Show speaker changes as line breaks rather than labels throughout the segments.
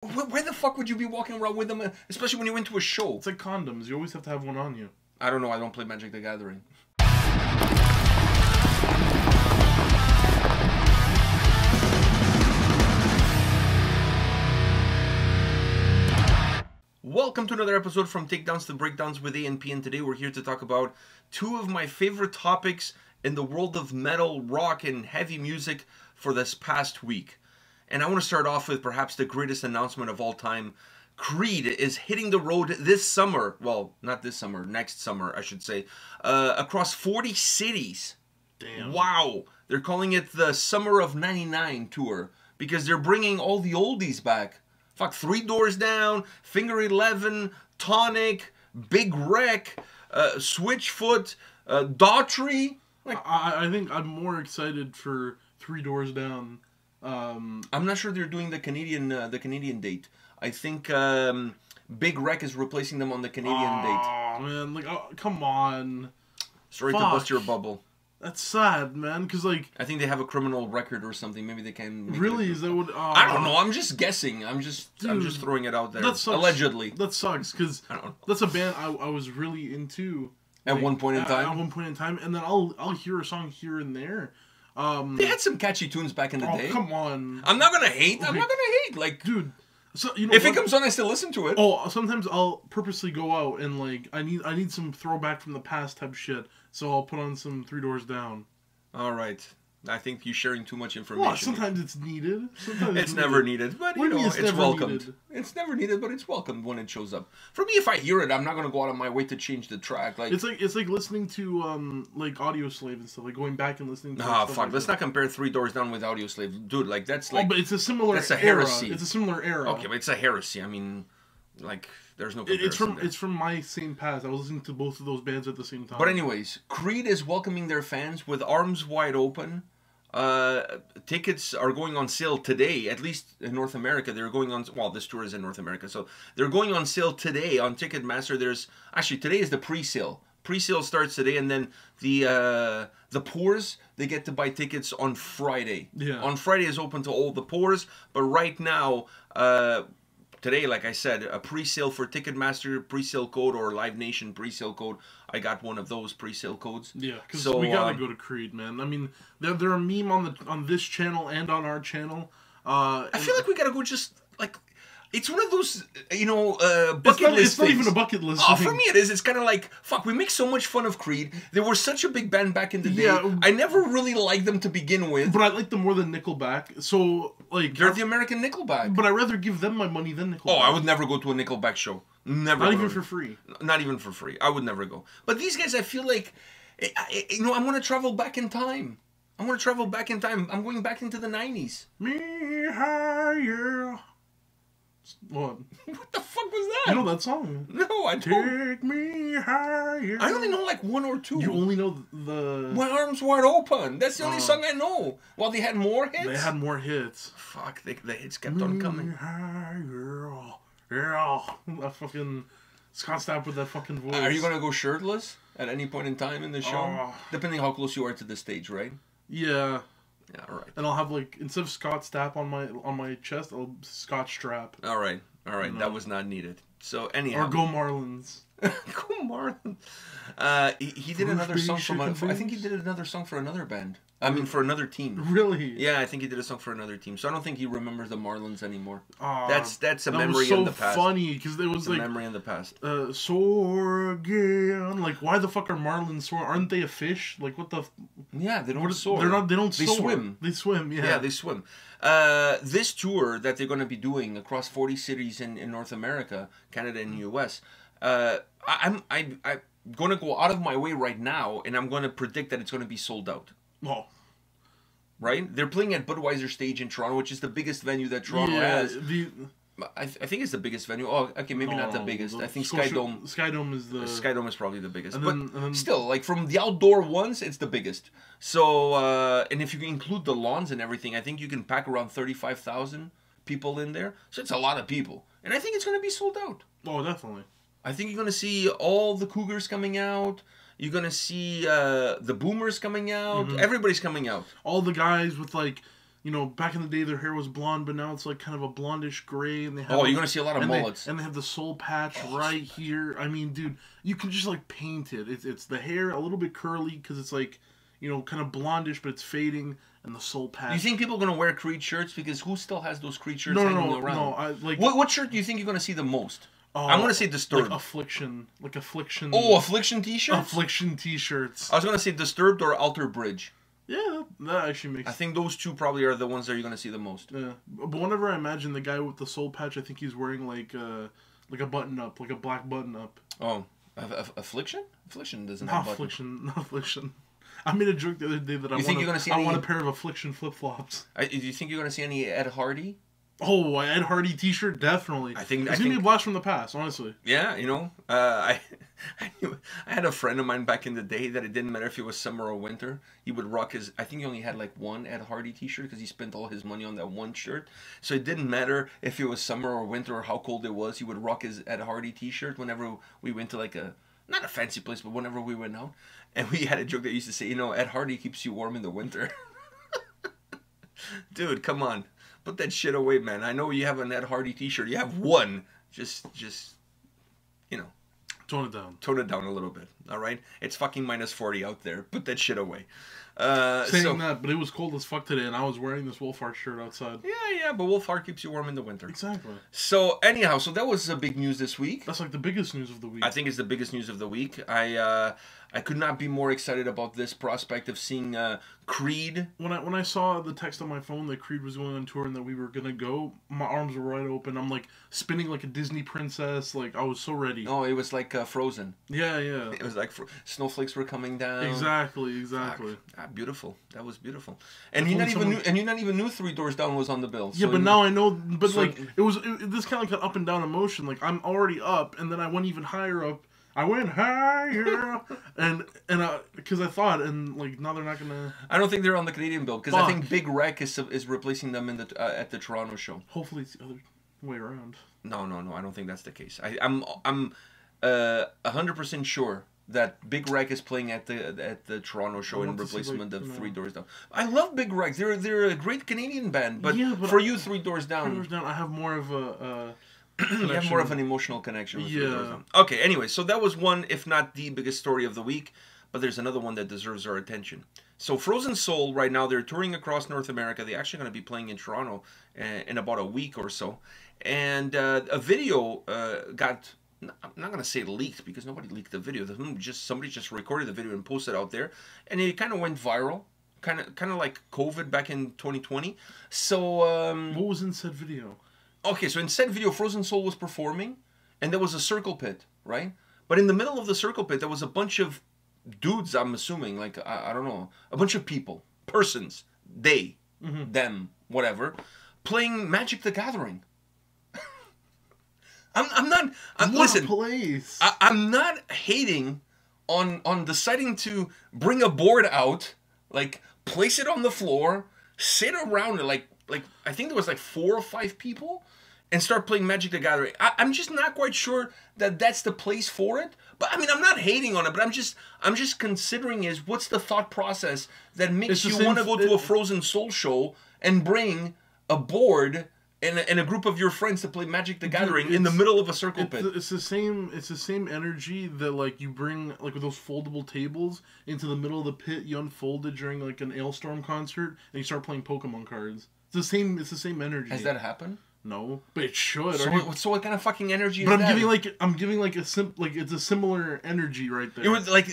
Where the fuck would you be walking around with them, especially when you went to a show?
It's like condoms. You always have to have one on you.
I don't know. I don't play Magic the Gathering. Welcome to another episode from Takedowns to Breakdowns with A&P, and today we're here to talk about two of my favorite topics in the world of metal, rock, and heavy music for this past week. And I want to start off with perhaps the greatest announcement of all time. Creed is hitting the road this summer. Well, not this summer, next summer, I should say. Across 40 cities.
Damn.
Wow. They're calling it the Summer of 99 tour because they're bringing all the oldies back. Fuck, 3 Doors Down, Finger 11, Tonic, Big Wreck, Switchfoot, Daughtry. Like,
I think I'm more excited for 3 Doors Down.
I'm not sure they're doing the Canadian date. I think Big Wreck is replacing them on the Canadian date.
Oh man, like come on.
Sorry to bust your bubble.
That's sad, man. Cause like
I think they have a criminal record or something. Maybe they can.
Really? Is that what?
I don't know. I'm just guessing. I'm just throwing it out there.
That sucks.
Allegedly.
That sucks because that's a band I was really into.
At one point in time.
At one point in time, and then I'll hear a song here and there.
They had some catchy tunes back in the day.
Come on.
I'm not gonna hate. I'm not gonna hate. Like,
dude. So you know,
if it comes on, I still listen to it.
Oh, sometimes I'll purposely go out and like I need some throwback from the past type shit. So I'll put on some 3 Doors Down.
All right. I think you're sharing too much information.
Well, sometimes it's needed. Sometimes
it's never needed, but you know, it's welcomed.
Needed?
It's never needed, but it's welcomed when it shows up. For me, if I hear it, I'm not gonna go out of my way to change the track. Like
it's like listening to like Audio Slave and stuff, like going back and listening to.
Ah, fuck! Like Let's not compare 3 Doors Down with Audio Slave, dude. Like that's like.
Oh, but it's a similar.
That's a heresy.
Era. It's a similar era.
Okay, but it's a heresy. I mean, like there's no comparison.
It's from my same past. I was listening to both of those bands at the same time.
But anyways, Creed is welcoming their fans with arms wide open. Tickets are going on sale today, at least in North America. They're going on, well, this tour is in North America, so they're going on sale today on Ticketmaster. Today is the pre-sale. Pre-sale starts today, and then the poors, they get to buy tickets on Friday.
Yeah.
On Friday is open to all the poors, but right now, today, like I said, a pre-sale for Ticketmaster pre-sale code or Live Nation pre-sale code. I got one of those pre-sale codes.
Yeah, because we gotta go to Creed, man. I mean, they're a meme on this channel and on our channel.
I feel like we gotta go just like. It's one of those, you know, bucket list
It's not even a bucket list.
Oh, for me it is. It's kind of like, fuck, we make so much fun of Creed. They were such a big band back in the day.
Yeah.
I never really liked them to begin with.
But I like them more than Nickelback. So, like...
They're the American Nickelback.
But I'd rather give them my money than Nickelback.
Oh, I would never go to a Nickelback show. Never.
Not even for free.
Not even for free. I would never go. But these guys, I feel like, you know, I want to travel back in time. I want to travel back in time. I'm going back into the 90s.
Me higher... What?
What the fuck was that?
You know that song?
No, I don't.
Take me higher.
I only know like 1 or 2.
You only know the...
My Arms Wide Open. That's the only song I know. Well, they had more hits.
They had more hits.
Fuck, the hits kept on coming.
Higher. Yeah. That fucking... Scott Stapp with that fucking voice.
Are you going to go shirtless at any point in time in the show? Depending how close you are to the stage, right?
Yeah.
Yeah, all right.
And I'll have like instead of Scott Stapp on my chest, I'll Scott Strap.
All right. That was not needed. So anyhow.
Or Go Marlins.
Go Marlins. He did another song I think he did another song for another band. I mean, for another team.
Really?
Yeah, I think he did a song for another team. So I don't think he remembers the Marlins anymore.
That's
a memory in the past.
That was so funny because it was like
a memory in the past.
Soar again. Like, why the fuck are Marlins soar? Aren't they a fish? Like, what the?
Yeah, they don't soar.
They don't soar.
They swim.
They swim. Yeah.
Yeah, they swim. This tour that they're going to be doing across 40 cities in North America, Canada, and US. I'm going to go out of my way right now, and I'm going to predict that it's going to be sold out.
Oh.
Right? They're playing at Budweiser Stage in Toronto, which is the biggest venue that Toronto has. I think it's the biggest venue. Oh, okay, maybe not the biggest. I think Skydome.
Skydome is the.
Skydome is probably the biggest,
and then,
still, like from the outdoor ones, it's the biggest. So, and if you include the lawns and everything, I think you can pack around 35,000 people in there. So it's a lot of people, and I think it's going to be sold out.
Oh, definitely.
I think you're going to see all the Cougars coming out. You're going to see the Boomers coming out. Mm-hmm. Everybody's coming out.
All the guys with like you know, back in the day their hair was blonde, but now it's like kind of a blondish gray, and they have
you're gonna see a lot of mullets.
And they have the soul patch right here. I mean, dude, you can just like paint it. It's the hair a little bit curly because it's like, you know, kind of blondish, but it's fading, and the soul patch.
Do you think people are gonna wear Creed shirts? Because who still has those Creed shirts hanging around?
No.
What shirt do you think you're gonna see the most? I'm gonna say Disturbed.
Affliction.
Oh, Affliction t-shirts?
Affliction t-shirts.
I was gonna say Disturbed or Alter Bridge.
Yeah, that actually makes sense.
I think those two probably are the ones that you're gonna see the most.
Yeah. But whenever I imagine the guy with the soul patch, I think he's wearing like a button up, like a black button up.
Oh. Affliction? Affliction doesn't
have buttons. Not Affliction. I made a joke the other day that I want a pair of Affliction flip-flops.
Do you think you're gonna see any Ed Hardy?
Oh, Ed Hardy T-shirt, definitely. It's gonna be a blast from the past, honestly.
Yeah, you know, I had a friend of mine back in the day that it didn't matter if it was summer or winter. He would rock his. I think he only had like one Ed Hardy T-shirt because he spent all his money on that one shirt. So it didn't matter if it was summer or winter or how cold it was. He would rock his Ed Hardy T-shirt whenever we went to like not a fancy place, but whenever we went out. And we had a joke that used to say, you know, Ed Hardy keeps you warm in the winter. Dude, come on. Put that shit away, man. I know you have an Ed Hardy t-shirt. You have one. Just, you know.
Tone it down.
Tone it down a little bit, all right? It's fucking minus 40 out there. Put that shit away.
Saying that, but it was cold as fuck today, and I was wearing this Wolfhard shirt outside.
Yeah, but Wolfhard keeps you warm in the winter.
Exactly.
So, anyhow, that was big news this week.
That's like the biggest news of the week.
I think it's the biggest news of the week. I could not be more excited about this prospect of seeing Creed.
When I saw the text on my phone that Creed was going on tour and that we were gonna go, my arms were wide open. I'm like spinning like a Disney princess. Like I was so ready.
Oh, it was like Frozen.
Yeah.
It was like snowflakes were coming down.
Exactly.
Beautiful. That was beautiful. And you not even knew Three Doors Down was on the bill.
Yeah, but now I know. But so, like this kind of like an up and down emotion. Like I'm already up, and then I went even higher up. I went higher, and because I thought, and like now they're not gonna.
I don't think they're on the Canadian bill because I think Big Wreck is replacing them in the at the Toronto show.
Hopefully it's the other way around.
No, I don't think that's the case. I'm 100% sure that Big Wreck is playing at the Toronto show in replacement of Three Doors Down. I love Big Wreck. They're a great Canadian band, but for you, Three Doors Down,
I have more of a.
You have more of an emotional connection with Three Doors Down. Okay, anyway, so that was one, if not the biggest story of the week, but there's another one that deserves our attention. So Frozen Soul, right now, they're touring across North America. They're actually going to be playing in Toronto in about a week or so. And a video got, I'm not going to say leaked, because nobody leaked the video. Somebody just recorded the video and posted it out there. And it kind of went viral. Kind of like COVID back in 2020. So...
what was in said video?
Okay, so in said video, Frozen Soul was performing, and there was a circle pit, right? But in the middle of the circle pit, there was a bunch of dudes, I'm assuming, like, I don't know, a bunch of people, persons, they, them, whatever, playing Magic the Gathering.
Place.
I'm not hating on deciding to bring a board out, like, place it on the floor, sit around it, like I think there was like 4 or 5 people, and start playing Magic the Gathering. I'm just not quite sure that that's the place for it. But I mean, I'm not hating on it, but I'm just considering what's the thought process that makes you want to go to a Frozen Soul show and bring a board and a group of your friends to play Magic the Gathering in the middle of a circle pit.
It's the same energy that like you bring like with those foldable tables into the middle of the pit. You unfold it during like an Ailstorm concert, and you start playing Pokemon cards. It's the same energy.
Has that happened?
No, but it should.
So what kind of fucking energy is
that?
But
I'm giving like it's a similar energy right there.
It was like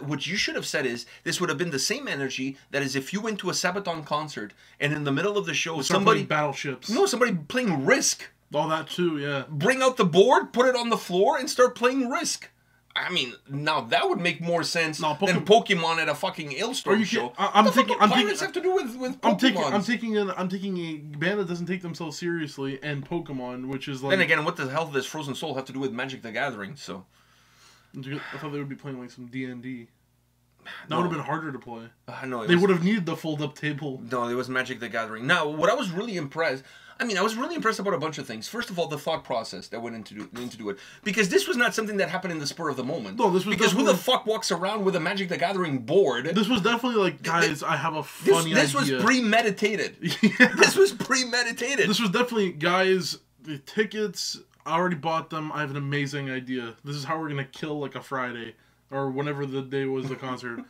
what you should have said is this would have been the same energy that is if you went to a Sabaton concert and in the middle of the show somebody
battleships.
No, somebody playing Risk.
All that too, yeah.
Bring out the board, put it on the floor, and start playing Risk. I mean, now that would make more sense than Pokemon at a fucking Ailstorm show.
I'm taking
have to do with Pokemon.
I'm taking a band that doesn't take themselves seriously and Pokemon, which is like.
Then again, what the hell does Frozen Soul have to do with Magic the Gathering? So.
I thought they would be playing like some D&D. That would have been harder to play.
No,
they would have needed the fold-up table.
No, it was Magic the Gathering. Now, what I was really impressed. I mean, I was really impressed about a bunch of things. First of all, the thought process that went into do it. Because this was not something that happened in the spur of the moment.
No, this was
because who the fuck walks around with a Magic the Gathering board?
This was definitely like, guys, I have a funny idea.
This was premeditated. Yeah. This was premeditated.
This was definitely, guys, the tickets, I already bought them. I have an amazing idea. This is how we're going to kill like a Friday or whenever the day was the concert.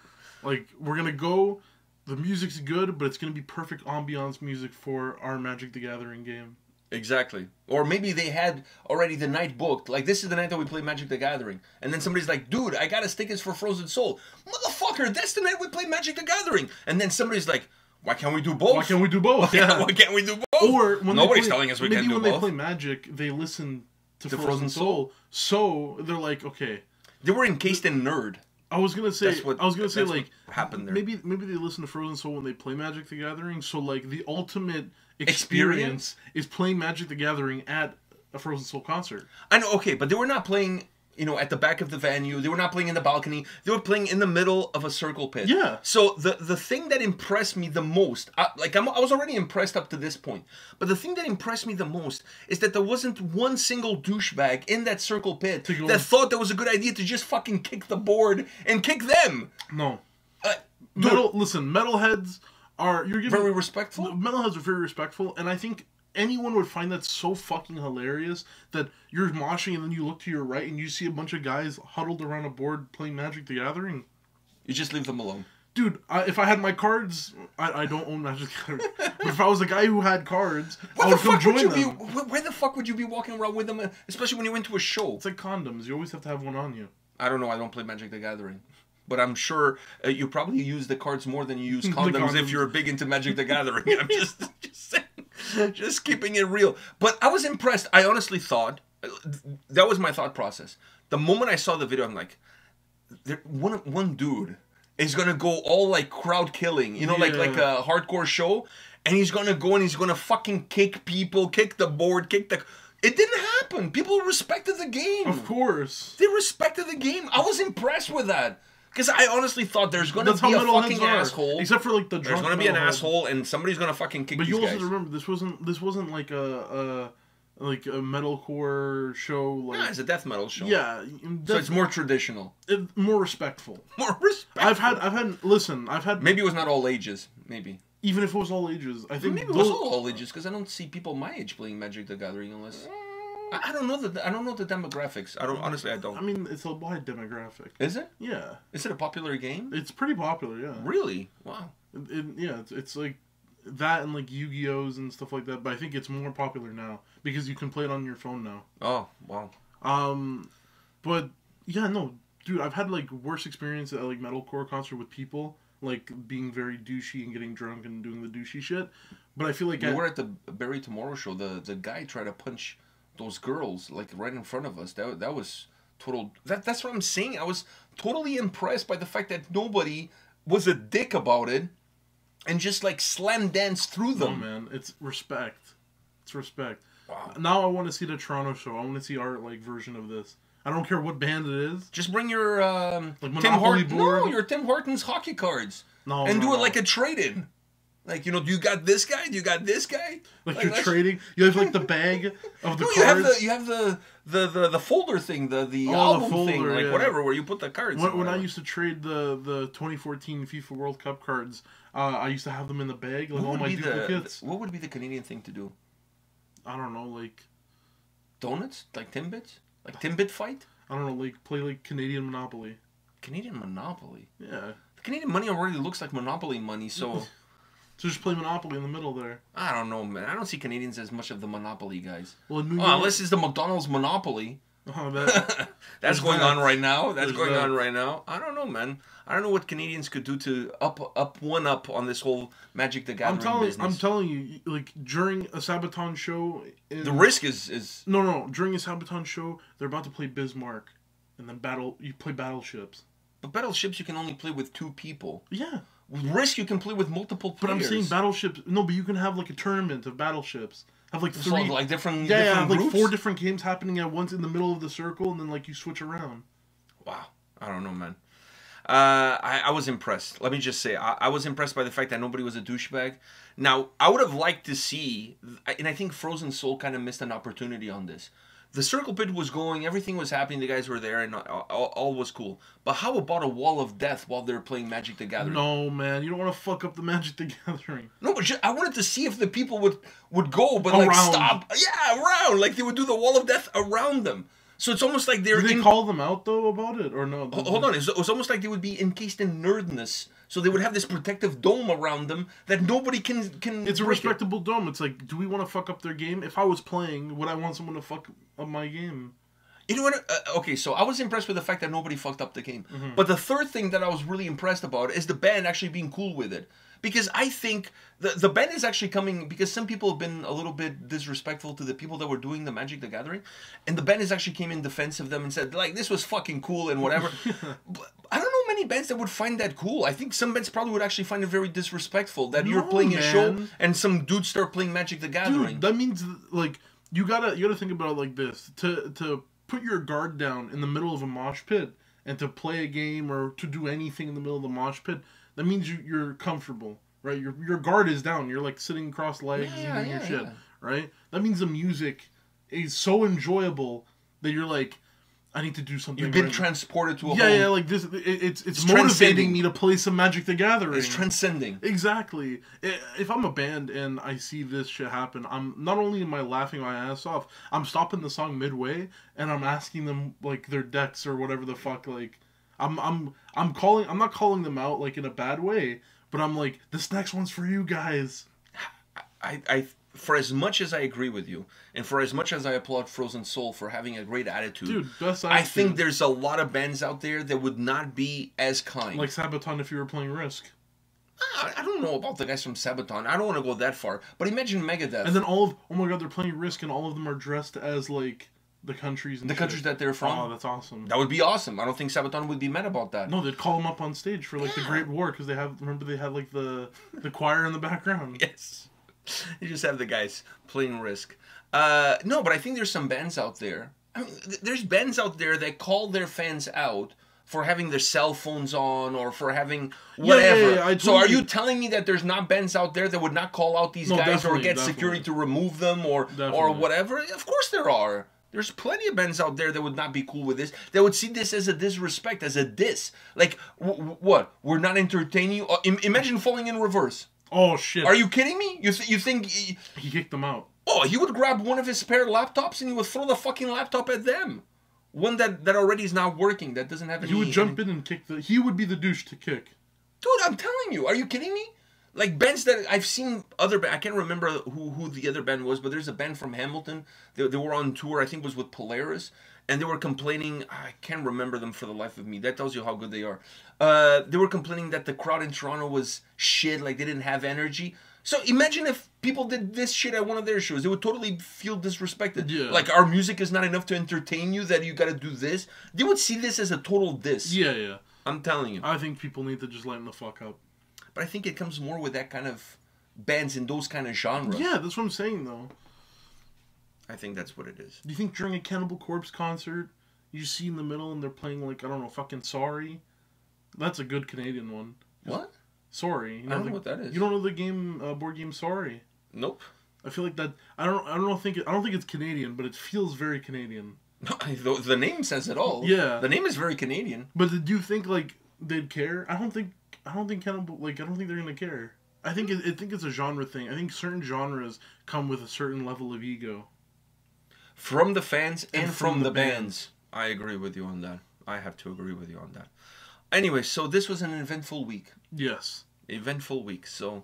Like, we're going to go... The music's good, but it's going to be perfect ambiance music for our Magic the Gathering game.
Exactly. Or maybe they had already the night booked. Like, this is the night that we play Magic the Gathering. And then somebody's like, dude, I got us tickets for Frozen Soul. Motherfucker, that's the night we play Magic the Gathering. And then somebody's like, why can't we do both?
Why can't we do both?
Yeah. Why can't we do both?
Or when
nobody's telling us we can't do both.
Maybe when they play Magic, they listen to Frozen Soul. So they're like, okay.
They were encased in nerd.
I was gonna say like
happened there.
Maybe they listen to Frozen Soul when they play Magic the Gathering. So like the ultimate experience is playing Magic the Gathering at a Frozen Soul concert.
I know, okay, but they were not playing, you know, at the back of the venue. They were not playing in the balcony. They were playing in the middle of a circle pit.
Yeah.
So the thing that impressed me the most, I was already impressed up to this point, but the thing that impressed me the most is that there wasn't one single douchebag in that circle pit that thought that was a good idea to just fucking kick the board and kick them.
No. Metalheads are
very respectful.
Metalheads are very respectful, and I think anyone would find that so fucking hilarious that you're moshing and then you look to your right and you see a bunch of guys huddled around a board playing Magic the Gathering.
You just leave them alone.
Dude, if I had my cards, I don't own Magic the Gathering, but if I was a guy who had cards, I would come join them.
Where the fuck would you be walking around with them, especially when you went to a show?
It's like condoms. You always have to have one on you.
I don't know. I don't play Magic the Gathering. But I'm sure you probably use the cards more than you use condoms if you're big into Magic the Gathering. I'm just saying, just keeping it real. But I was impressed. I honestly thought, that was my thought process. The moment I saw the video, I'm like, one dude is going to go all like crowd killing, you know, like a hardcore show. And he's going to go and he's going to fucking kick people, kick the board, It didn't happen. People respected the game.
Of course.
They respected the game. I was impressed with that. Because I honestly thought the's going to be a fucking asshole.
Except for like the drunk.
There's going to be an asshole and somebody's going to fucking kick these guys.
But you also remember, this wasn't like a metalcore show. Like,
yeah, it's a death metal show.
Yeah.
So it's more traditional.
More respectful.
More respectful.
I've had...
Maybe it was not all ages. Maybe.
Even if it was all ages. I think
maybe it was all ages because I don't see people my age playing Magic the Gathering unless... I don't know the demographics. I don't.
I mean, it's a wide demographic.
Is it?
Yeah.
Is it a popular game?
It's pretty popular, yeah.
Really? Wow.
It's like that and like Yu-Gi-Ohs and stuff like that, but I think it's more popular now because you can play it on your phone now.
Oh, wow.
But yeah, no, dude, I've had like worse experience at like metalcore concert with people like being very douchey and getting drunk and doing the douchey shit. But I feel like
we were at the Barry Tomorrow show. The guy tried to punch those girls like right in front of us. That was total. That's what I'm saying. I was totally impressed by the fact that nobody was a dick about it and just like slam dance through them.
Oh man, it's respect. It's respect.
Wow.
Now I want to see the Toronto show. I want to see our like version of this. I don't care what band it is.
Just bring your
like Tim Hortons.
No, your Tim Hortons hockey cards. And do it like a trade-in. Like, you know, do you got this guy? Do you got this guy?
Like you're trading. You have like the bag of the cards.
You have the folder thing, the album folder, thing, like whatever, where you put the cards.
When I used to trade the 2014 FIFA World Cup cards, I used to have them in the bag, like all my duplicates.
What would be the Canadian thing to do?
I don't know, like
donuts, like Timbits, like Timbit fight.
I don't know, like play like Canadian Monopoly.
Canadian Monopoly.
Yeah.
The Canadian money already looks like Monopoly money, so.
So just play Monopoly in the middle there.
I don't know, man. I don't see Canadians as much of the Monopoly guys.
Well,
unless it's the McDonald's Monopoly.
Oh,
that's going on right now. That's going on right now. I don't know, man. I don't know what Canadians could do to up on this whole Magic the Gathering business.
I'm telling you, like during a Sabaton show,
the risk is
no. During a Sabaton show, they're about to play Bismarck, and then you play battleships.
But battleships you can only play with 2 people.
Yeah.
With Risk you can play with multiple players.
But I'm saying battleships. No, but you can have like a tournament of battleships. Have like 3,
so, like different
have
groups?
Like 4 different games happening at once in the middle of the circle, and then like you switch around.
Wow, I don't know, man. I was impressed. Let me just say, I was impressed by the fact that nobody was a douchebag. Now, I would have liked to see, and I think Frozen Soul kind of missed an opportunity on this. The circle pit was going, everything was happening, the guys were there, and all was cool. But how about a wall of death while they're playing Magic the Gathering?
No, man, you don't want to fuck up the Magic the Gathering.
No, but I wanted to see if the people would go, but like
Around.
stop. Yeah, around. Like they would do the wall of death around them. So it's almost like they're...
Did they call them out, though, about it, or no?
Hold on. It was almost like they would be encased in nerdness. So they would have this protective dome around them that nobody can
It's a respectable dome. It's like, do we want to fuck up their game? If I was playing, would I want someone to fuck up my game?
You know what? Okay, so I was impressed with the fact that nobody fucked up the game. Mm-hmm. But the third thing that I was really impressed about is the band actually being cool with it. Because I think the band is actually coming, because some people have been a little bit disrespectful to the people that were doing the Magic the Gathering, and the band is actually came in defense of them and said, like, this was fucking cool and whatever. But I don't know many bands that would find that cool. I think some bands probably would actually find it very disrespectful that you're playing a show and some dudes start playing Magic the Gathering.
Dude, that means, like, you gotta think about it like this. To put your guard down in the middle of a mosh pit and to play a game or to do anything in the middle of the mosh pit, that means you're comfortable, right? Your guard is down. You're like sitting cross legs and doing your shit, right? That means the music is so enjoyable that you're like, I need to do something.
You've been transported to a
yeah, like this. It's motivating me to play some Magic the Gathering.
It's transcending.
Exactly. If I'm a band and I see this shit happen, I'm not only am I laughing my ass off, I'm stopping the song midway and I'm asking them like their decks or whatever the fuck. Like, I'm not calling them out like in a bad way, but I'm like, this next one's for you guys.
I for as much as I agree with you, and for as much as I applaud Frozen Soul for having a great attitude,
dude, best
I think there's a lot of bands out there that would not be as kind.
Like Sabaton if you were playing Risk.
I don't know about the guys from Sabaton. I don't want to go that far. But imagine Megadeth.
And then oh my god, they're playing Risk and all of them are dressed as like the countries and
countries that they're from.
Oh, that's awesome.
That would be awesome. I don't think Sabaton would be mad about that.
No, they'd call them up on stage for like the Great War because they had like the choir in the background.
Yes. You just have the guys playing Risk. No, but I think there's some bands out there. I mean, there's bands out there that call their fans out for having their cell phones on or for having whatever.
Yeah,
so are you telling me that there's not bands out there that would not call out these guys or get security to remove them or whatever? Of course there are. There's plenty of bands out there that would not be cool with this. That would see this as a disrespect, as a diss. Like, what? We're not entertaining you? Imagine Falling in Reverse.
Oh, shit.
Are you kidding me? You think...
He kicked them out.
Oh, he would grab one of his spare laptops and he would throw the fucking laptop at them. One that already is not working, that doesn't have any...
He would jump in and kick the... He would be the douche to kick.
Dude, I'm telling you. Are you kidding me? Like, bands that... I've seen other... I can't remember who the other band was, but there's a band from Hamilton. They were on tour, I think it was with Polaris. And they were complaining... I can't remember them for the life of me. That tells you how good they are. They were complaining that the crowd in Toronto was shit, like they didn't have energy. So imagine if people did this shit at one of their shows. They would totally feel disrespected.
Yeah.
Like, our music is not enough to entertain you, that you gotta do this. They would see this as a total diss.
Yeah.
I'm telling you.
I think people need to just lighten the fuck up.
But I think it comes more with that kind of bands in those kind of genres.
Yeah, that's what I'm saying, though.
I think that's what it is.
Do you think during a Cannibal Corpse concert, you see in the middle and they're playing, like, I don't know, fucking Sorry? That's a good Canadian one.
What?
Sorry.
I don't know what that is.
You don't know the game, board game Sorry?
Nope.
I feel like that... I don't think it's Canadian, but it feels very Canadian.
The name says it all.
Yeah.
The name is very Canadian.
But do you think, like, they'd care? I don't think Cannibal... Like, I don't think they're gonna care. I think it's a genre thing. I think certain genres come with a certain level of ego.
From the fans and from the bands. I agree with you on that. I have to agree with you on that. Anyway, so this was an eventful week.
Yes.
Eventful week. So,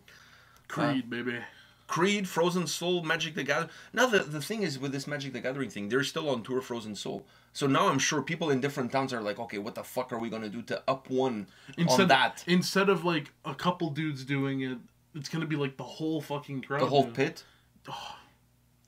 Creed, baby.
Creed, Frozen Soul, Magic the Gathering. Now, the thing is with this Magic the Gathering thing, they're still on tour Frozen Soul. So now I'm sure people in different towns are like, okay, what the fuck are we going to do to up one on that?
Instead of, like, a couple dudes doing it, it's going to be, like, the whole fucking crowd.
The whole pit?
Oh,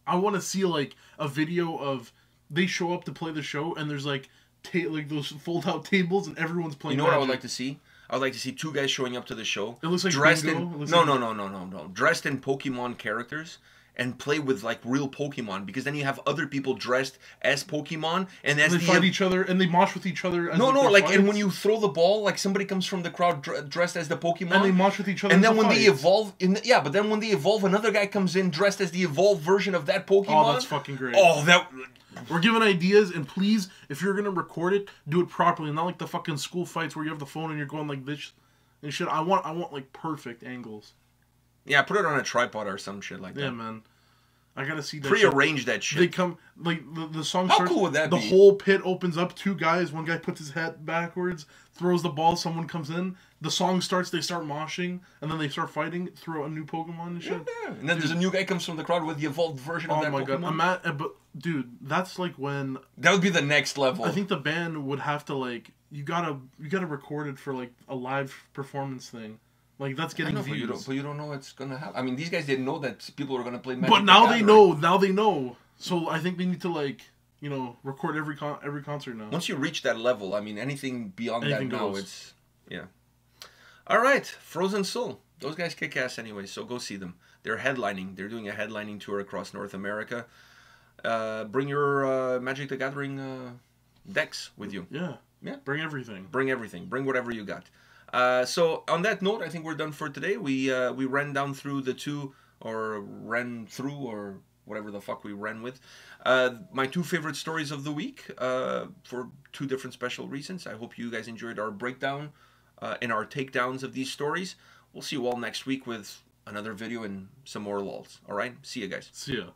I want to see, like, a video of they show up to play the show and there's, like those fold-out tables and everyone's playing.
You know what I would like to see? I would like to see two guys showing up to the show.
It looks like
dressed
bingo.
in... No. Dressed in Pokemon characters. and play with like real Pokemon, because then you have other people dressed as Pokemon, and as
they fight each other and they mosh with each other. As
and when you throw the ball, like somebody comes from the crowd dressed as the Pokemon,
and they mosh with each other.
And then when they evolve, but then when they evolve, another guy comes in dressed as the evolved version of that Pokemon.
Oh, that's fucking great.
Oh, that.
We're giving ideas, and please, if you're gonna record it, do it properly, not like the fucking school fights where you have the phone and you're going like this and shit. I want like perfect angles.
Yeah, put it on a tripod or some shit like that.
Yeah, man. I gotta see that.
Prearrange that shit.
They come like the song
How
starts.
Cool would that
the
be?
whole pit opens up. Two guys. One guy puts his hat backwards, throws the ball. Someone comes in. The song starts. They start moshing, and then they start fighting. Throw a new Pokemon and shit.
Yeah. And then there's a new guy comes from the crowd with the evolved version of that Pokemon.
Oh my god! But dude, that's like when
that would be the next level.
I think the band would have to like you gotta record it for like a live performance thing. Like, that's getting views.
But you don't know what's going to happen. I mean, these guys didn't know that people were going to play Magic
But now they know. Now they know. So I think they need to, like, you know, record every concert now.
Once you reach that level, I mean, anything beyond that now,
goes.
it's... Yeah. All right. Frozen Soul. Those guys kick ass anyway, so go see them. They're headlining. They're doing a headlining tour across North America. Bring your Magic the Gathering decks with you.
Yeah.
Yeah.
Bring everything.
Bring everything. Bring whatever you got. So on that note, I think we're done for today. We ran through or whatever the fuck we ran with. My two favorite stories of the week for two different special reasons. I hope you guys enjoyed our breakdown and our takedowns of these stories. We'll see you all next week with another video and some more lulls. All right? See you guys.
See ya.